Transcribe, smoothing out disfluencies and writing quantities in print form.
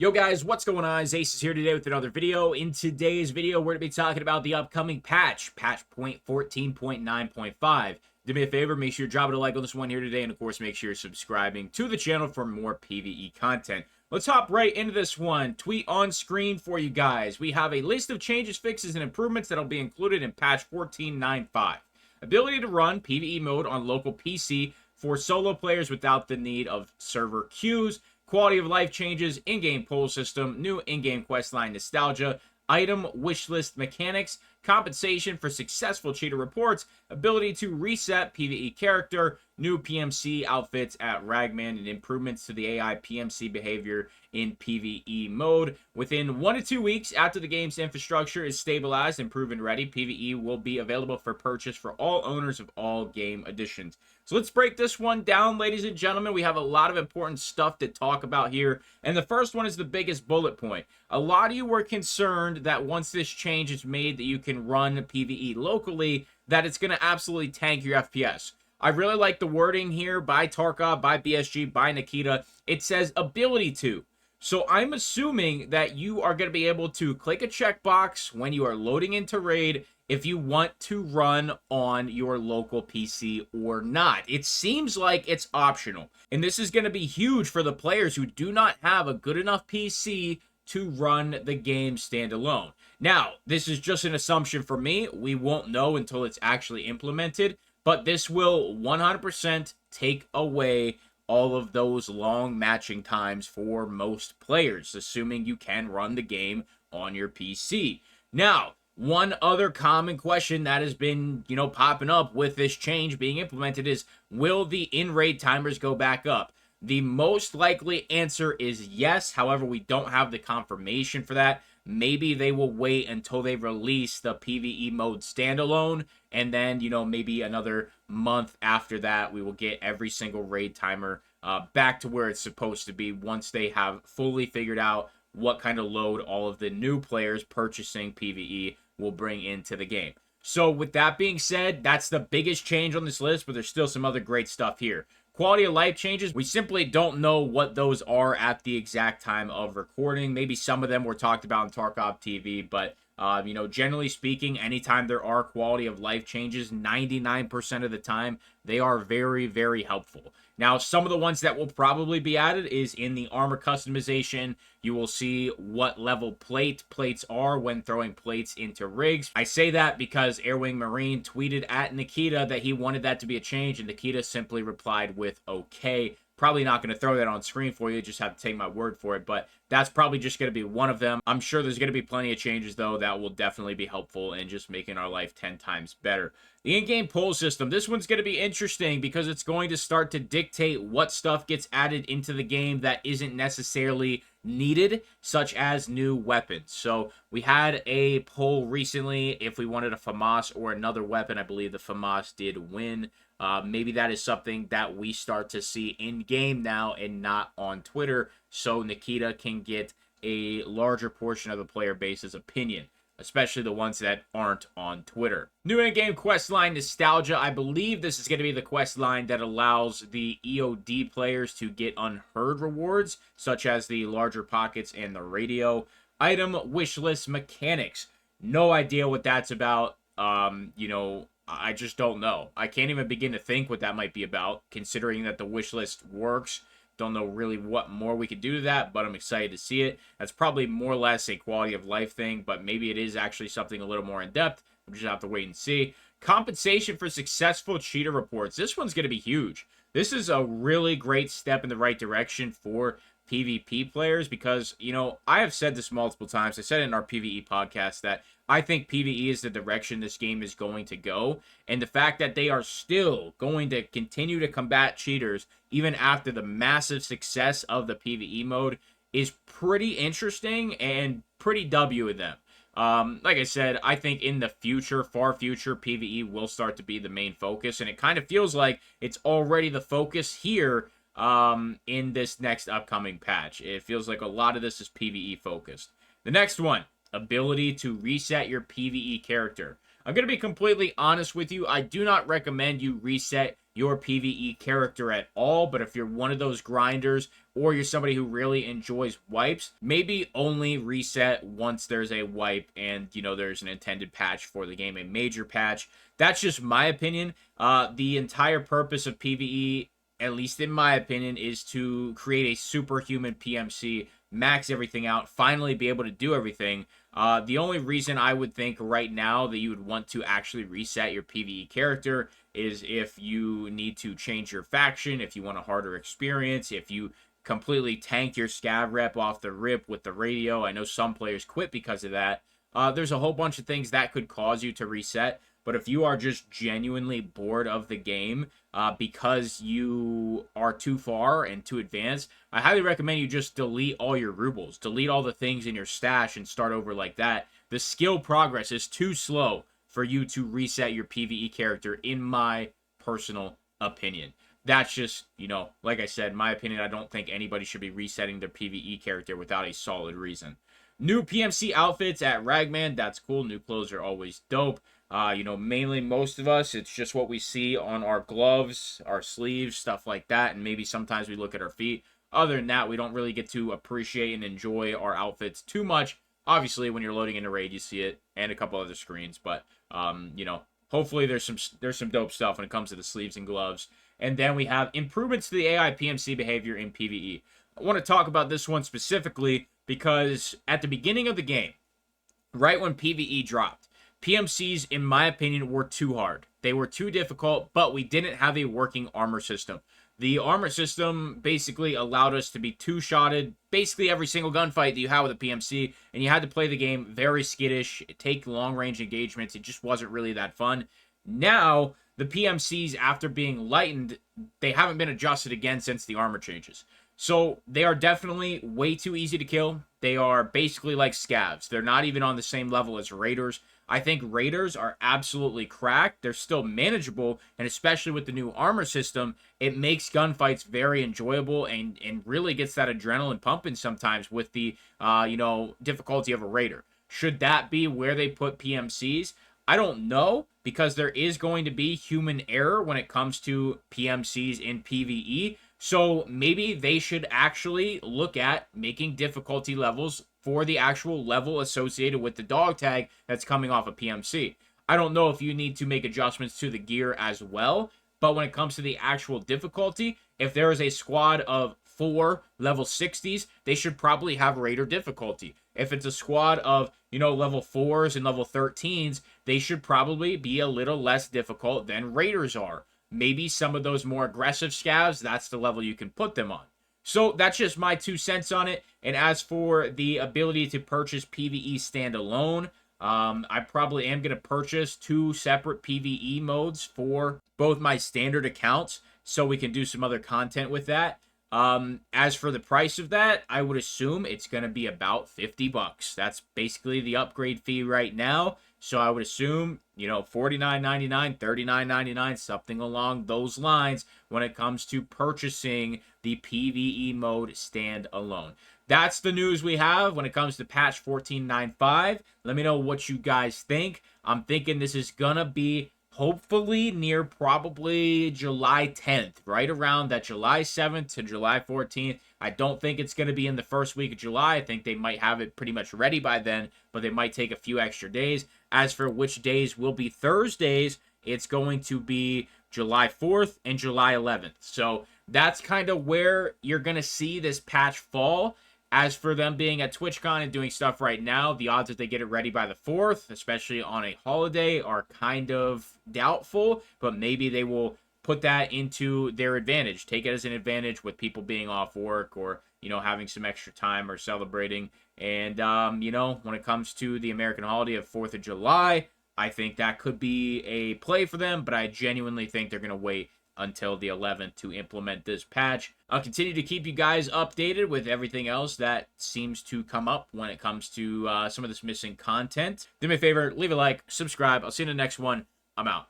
Yo guys, what's going on? Acez here today with another video. In today's video, we're going to be talking about the upcoming patch 14.9.5. Do me a favor, make sure you're dropping a like on this one here today, and of course, make sure you're subscribing to the channel for more PvE content. Let's hop right into this one. Tweet on screen for you guys. We have a list of changes, fixes, and improvements that'll be included in patch 14.9.5. Ability to run PvE mode on local PC for solo players without the need of server queues. Quality of life changes, in-game poll system, new in-game questline nostalgia, item wishlist mechanics, compensation for successful cheater reports, ability to reset PvE character, new PMC outfits at Ragman, and improvements to the AI PMC behavior in PvE mode. Within 1 to 2 weeks after the game's infrastructure is stabilized and proven ready, PvE will be available for purchase for all owners of all game editions. So let's break this one down, ladies and gentlemen. We have a lot of important stuff to talk about here, and the first one is the biggest bullet point. A lot of you were concerned that once this change is made that you can run PvE locally, that it's going to absolutely tank your FPS. I really like the wording here by Tarkov, by BSG, by Nikita. It says ability to. So I'm assuming that you are going to be able to click a checkbox when you are loading into raid if you want to run on your local PC or not. It seems like it's optional. And this is going to be huge for the players who do not have a good enough PC to run the game standalone. Now, this is just an assumption for me. We won't know until it's actually implemented, but this will 100% take away all of those long matching times for most players, assuming you can run the game on your PC. Now, one other common question that has been, popping up with this change being implemented is, will the in-raid timers go back up? The most likely answer is yes. However, we don't have the confirmation for that. Maybe they will wait until they release the PvE mode standalone, and then, maybe another month after that, we will get every single raid timer back to where it's supposed to be once they have fully figured out what kind of load all of the new players purchasing PvE will bring into the game. So with that being said, that's the biggest change on this list, but there's still some other great stuff here. Quality of life changes, we simply don't know what those are at the exact time of recording. Maybe some of them were talked about in Tarkov TV, but generally speaking, anytime there are quality of life changes, 99% of the time, they are very, very helpful. Now, some of the ones that will probably be added is in the armor customization. You will see what level plates are when throwing plates into rigs. I say that because Airwing Marine tweeted at Nikita that he wanted that to be a change, and Nikita simply replied with okay. Probably not going to throw that on screen for you, just have to take my word for it, but that's probably just going to be one of them. I'm sure there's going to be plenty of changes, though, that will definitely be helpful in just making our life 10 times better. The in-game poll system, this one's going to be interesting because it's going to start to dictate what stuff gets added into the game that isn't necessarily needed, such as new weapons. So we had a poll recently if we wanted a FAMAS or another weapon. I believe the FAMAS did win. Maybe that is something that we start to see in-game now and not on Twitter, so Nikita can get a larger portion of the player base's opinion, especially the ones that aren't on Twitter. New in-game questline nostalgia. I believe this is going to be the questline that allows the EOD players to get unheard rewards, such as the larger pockets and the radio. Item wishlist mechanics. No idea what that's about. I just don't know. I can't even begin to think what that might be about, considering that the wish list works. Don't know really what more we could do to that, but I'm excited to see it. That's probably more or less a quality of life thing, but maybe it is actually something a little more in-depth. We'll just have to wait and see. Compensation for successful cheater reports. This one's going to be huge. This is a really great step in the right direction for PvP players because, I have said this multiple times. I said it in our PvE podcast that I think PvE is the direction this game is going to go, and the fact that they are still going to continue to combat cheaters even after the massive success of the PvE mode is pretty interesting and pretty W in them. Like I said, I think in the future, far future, PvE will start to be the main focus, and it kind of feels like it's already the focus here in this next upcoming patch. It feels like a lot of this is PvE focused. The next one, ability to reset your PvE character. I'm going to be completely honest with you. I do not recommend you reset your PvE character at all, but if you're one of those grinders or you're somebody who really enjoys wipes, maybe only reset once there's a wipe and, you know, there's an intended patch for the game, a major patch. That's just my opinion. The entire purpose of PvE, at least in my opinion, is to create a superhuman PMC, max everything out, finally be able to do everything. The only reason I would think right now that you would want to actually reset your PvE character is if you need to change your faction, if you want a harder experience, if you completely tank your scav rep off the rip with the radio. I know some players quit because of that. There's a whole bunch of things that could cause you to reset. But if you are just genuinely bored of the game because you are too far and too advanced, I highly recommend you just delete all your rubles. Delete all the things in your stash and start over like that. The skill progress is too slow for you to reset your PvE character, in my personal opinion. That's just, you know, like I said, my opinion. I don't think anybody should be resetting their PvE character without a solid reason. New PMC outfits at Ragman. That's cool. New clothes are always dope. You know, mainly most of us, it's just what we see on our gloves, our sleeves, stuff like that. And maybe sometimes we look at our feet. Other than that, we don't really get to appreciate and enjoy our outfits too much. Obviously, when you're loading into Raid, you see it, and a couple other screens. But, you know, hopefully there's some dope stuff when it comes to the sleeves and gloves. And then we have improvements to the AI PMC behavior in PvE. I want to talk about this one specifically because at the beginning of the game, right when PvE dropped, PMCs, in my opinion, were too hard. They were too difficult, but we didn't have a working armor system. The armor system basically allowed us to be two-shotted basically every single gunfight that you had with a PMC, and you had to play the game very skittish, take long-range engagements. It just wasn't really that fun. Now, the PMCs, after being lightened, they haven't been adjusted again since the armor changes. So they are definitely way too easy to kill. They are basically like scavs. They're not even on the same level as raiders. I think raiders are absolutely cracked. They're still manageable, and especially with the new armor system, it makes gunfights very enjoyable and really gets that adrenaline pumping sometimes with the you know, difficulty of a raider. Should that be where they put PMCs? I don't know, because there is going to be human error when it comes to PMCs in PvE. So maybe they should actually look at making difficulty levels for the actual level associated with the dog tag that's coming off a PMC. I don't know if you need to make adjustments to the gear as well, but when it comes to the actual difficulty, if there is a squad of 4 level 60s, they should probably have raider difficulty. If it's a squad of, you know, level 4s and level 13s, they should probably be a little less difficult than raiders are. Maybe some of those more aggressive scavs, that's the level you can put them on. So that's just my 2 cents on it. And as for the ability to purchase PvE standalone, I probably am going to purchase 2 separate PvE modes for both my standard accounts so we can do some other content with that. As for the price of that, I would assume it's going to be about $50. That's basically the upgrade fee right now. So I would assume, you know, $49.99, $39.99, something along those lines when it comes to purchasing the PvE mode standalone. That's the news we have when it comes to patch 14.95. Let me know what you guys think. I'm thinking this is going to be hopefully near probably July 10th, right around that July 7th to July 14th. I don't think it's going to be in the first week of July. I think they might have it pretty much ready by then, but they might take a few extra days. As for which days will be Thursdays, it's going to be July 4th and July 11th. So that's kind of where you're going to see this patch fall. As for them being at TwitchCon and doing stuff right now, the odds that they get it ready by the 4th, especially on a holiday, are kind of doubtful, but maybe they will put that into their advantage. Take it as an advantage with people being off work or, you know, having some extra time or celebrating. And, you know, when it comes to the American holiday of 4th of July, I think that could be a play for them, but I genuinely think they're going to wait until the 11th to implement this patch. I'll continue to keep you guys updated with everything else that seems to come up when it comes to some of this missing content. Do me a favor, leave a like, subscribe. I'll see you in the next one. I'm out.